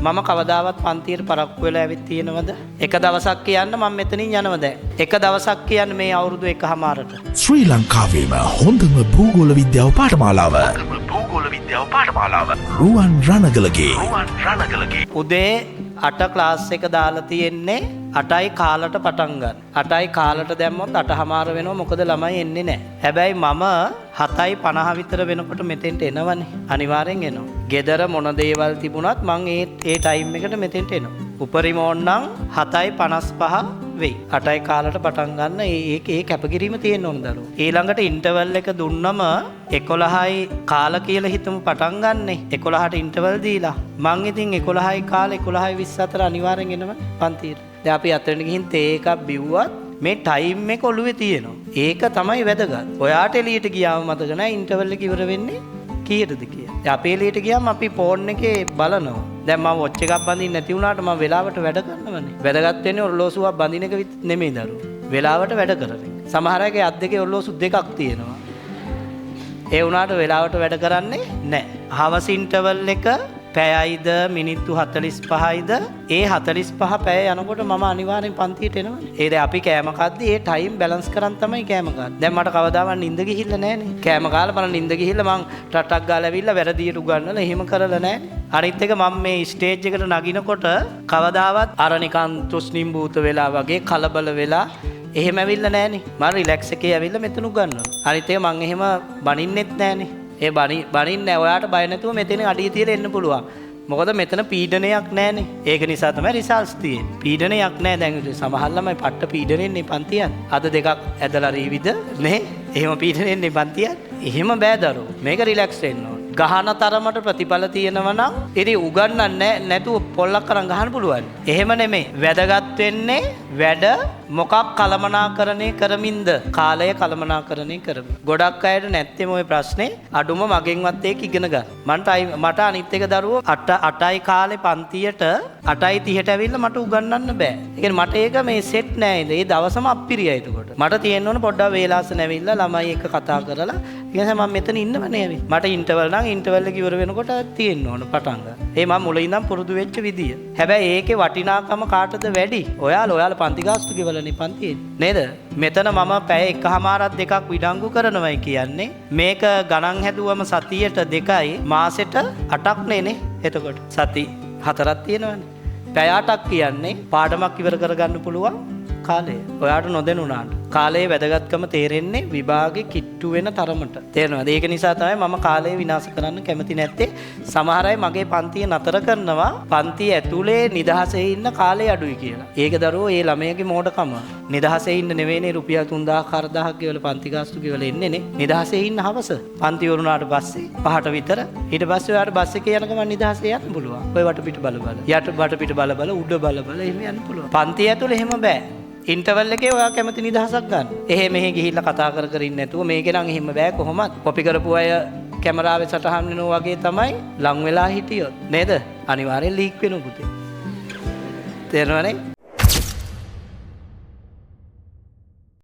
මම කවදාවත් පන්තියට පරක්කු වෙලා ඇවිත් තියෙනවද? එක දවසක් කියන්න මම මෙතනින් යනවා දැන්. එක දවසක් කියන්න මේ අවුරුදු එකමාරට. ශ්‍රී ලංකාවේම හොඳම භූගෝල විද්‍යාව පාඨමාලාව. රුවන් රණගලගේ. උදේ 8 ක්ලාස් එක දාලා තියෙන්නේ 8යි කාලට පටන් ගන්න. 8යි කාලට දැම්මොත් 8:00 වෙනවා. මොකද ළමයි එන්නේ නැහැ. හැබැයි මම 7:50 විතර වෙනකොට මෙතෙන්ට එනවනේ. අනිවාර්යෙන් එනවා. ගෙදර මොන දේවල් තිබුණත් මං ඒ ටයිම් එකට මෙතෙන්ට එනවා. උපරිම ඕනනම් 7:55 වෙයි. 8යි කාලට පටන් ගන්න ඒ කැපකිරීම තියෙන්න ඕන දරුවෝ. ඊළඟට ඉන්ටර්වල් එක දුන්නම 11යි කාල කියලා හිතමු පටන් ගන්නෙ. 11ට ඉන්ටර්වල් දීලා මං ඉතින් 11යි කාල 11:24 අනිවාර්යෙන් එනවා පන්තියට. දැන් අපි අතට ගිහින් තේ එකක් බිව්වත් මේ ටයිම් එක ඔළුවේ තියෙනවා. ඒක තමයි වැදගත්. ඔයාට එළියට ගියාම මතක නැහැ ඉන්ටර්වල් එක ඉවර වෙන්නේ කීයටද කියලා. දැන් අපි එළියට ගියාම අපි ෆෝන් එකේ බලනවා. දැන් මම වොච් එකක් බඳින්න නැති වුණාට මම වෙලාවට වැඩ කරනවනේ. වැදගත් වෙන්නේ ඔරලෝසුවක් බඳින එක නෙමෙයි දරුවෝ. වෙලාවට වැඩ කරන්නේ. සමහර අයගේ අත් දෙකේ ඔරලෝසු දෙකක් තියෙනවා. ඒ වුණාට වෙලාවට වැඩ කරන්නේ නැහැ. හවස ඉන්ටර්වල් එක පැයයිද මිනිත්තු 45යිද ඒ 45 පැය යනකොට මම අනිවාර්යෙන් පන්තියට එනවනේ. ඒ දැන් අපි කෑම කද්දි ඒ ටයිම් බැලන්ස් කරන් තමයි කෑම කන්නේ. දැන් මට කවදාවත් නිින්ද ගිහිල්ලා නැහනේ. කෑම කාලා මම නිින්ද ගිහිල්ලා මං ටටක් ගාලා ඇවිල්ලා වැරදියට උගන්නලා එහෙම කරලා නැහනේ. අනිත් එක මම මේ ස්ටේජ් එකට නගිනකොට කවදාවත් අර නිකන් තුස්නිම් භූත වෙලා වගේ කලබල වෙලා එහෙම ඇවිල්ලා නැහනේ. මම රිලැක්ස් එකේ ඇවිල්ලා මෙතන උගන්වනවා. අනිත් එක මං එහෙම බනින්නෙත් නැහනේ. ඒ බනින්නේ ඔයාට බය නැතුව මෙතන අඩිය තියලා එන්න පුළුවන්. මොකද මෙතන පීඩනයක් නැහනේ. ඒක නිසා තමයි රිසල්ට්ස් තියෙන්නේ. පීඩනයක් නැහැ. දැන් සමහර ළමයි පට්ට පීඩනෙන්නේ පන්තියත්. අද දෙකක් ඇදලා රීවිද නේ? එහෙම පීඩනෙන්නේ පන්තියත්. එහෙම බෑ දරුවෝ. මේක රිලැක්ස් වෙන්න ඕන. ගහන තරමට ප්‍රතිඵල තියෙනවා නම් ඉතින් උගන්නන්නේ නැතුව පොල්ලක් කරන් ගහන්න පුළුවන්. එහෙම නෙමෙයි. වැදගත් වෙන්නේ වැඩ මොකක් කළමනාකරණය කරමින්ද? කාලය කළමනාකරණය කරමින්. ගොඩක් අයට නැත්තේ මොයි ප්‍රශ්නේ අඩුම මගෙන්වත් ඒක ඉගෙන ගන්න. මට අනිත් එක දරුවෝ 8යි කාලේ පන්තියට 8:30ට ඇවිල්ලා මට උගන්වන්න බෑ. ඒ කියන්නේ මට ඒක මේ සෙට් නෑ. ඒ දවසම අප්පිරියයි එතකොට. මට තියෙන්න ඕන පොඩ්ඩක් වේලාසන ඇවිල්ලා ළමයි එක්ක කතා කරලා ඊට පස්සේ මම මෙතන ඉන්නවනේ ඇවි. මට ඉන්ටර්වල් නම් ඉන්ටර්වල් එක ඉවර වෙනකොට තියෙන්න ඕන පටන් ගන්න. ඒ මම මුලින් ඉඳන් පුරුදු වෙච්ච විදිය. හැබැයි ඒකේ වටිනාකම කාටද වැඩි? ඔයාලා පන්ති ගාස්තු ගෙවලනේ පන්තියේ. නේද? මෙතන මම පැය එකමාරක් දෙකක් විඩංගු කරනවයි කියන්නේ. මේක ගණන් හැදුවම සතියට 2යි මාසෙට 8ක් නේ. එතකොට සති 4ක් තියෙනවනේ. පැය 8ක් කියන්නේ පාඩමක් ඉවර කරගන්න පුළුවන් කාලය. ඔයාට නොදැනුණාට කාලයේ වැදගත්කම තේරෙන්නේ විභාගේ කිට්ටු වෙන තරමට. තේරෙනවද? ඒක නිසා තමයි මම කාලය විනාශ කරන්න කැමති නැත්තේ. සමහර අය මගේ පන්තිය නතර කරනවා පන්තිය ඇතුලේ නිදහසේ ඉන්න කාලය අඩුයි කියලා. ඒක දරුවෝ ඒ ළමයාගේ මෝඩකම. නිදහසේ ඉන්න නෙවෙයිනේ රුපියල් 3000 4000ක් ගෙවල පන්ති ගාස්තු ගෙවල එන්නේ නේ. නිදහසේ ඉන්න හවස. පන්ති වරුණාට පස්සේ 5ට විතර ඊට පස්සේ ඔයාට බස් එකේ යන ගමන් නිදහසේ යන්න පුළුවන්. ඔය වටපිට බල බල. යට වටපිට බල බල උඩ බල බල එහෙම යන්න පුළුවන්. පන්තිය ඇතුලේ එහෙම බෑ. ඉන්ටර්වල් එකේ ඔයා කැමති නිදහසක් ගන්න. එහෙ මෙහෙ ගිහිල්ලා කතා කර කර ඉන්න නැතුව මේක නම් එහෙම බෑ කොහොමත්. කොපි කරපු අය කැමරාවේ සටහන් වෙනවා වගේ තමයි ලං වෙලා හිටියොත් නේද? අනිවාර්යෙන් ලීක් වෙනු පුතේ. තේරෙනවනේ?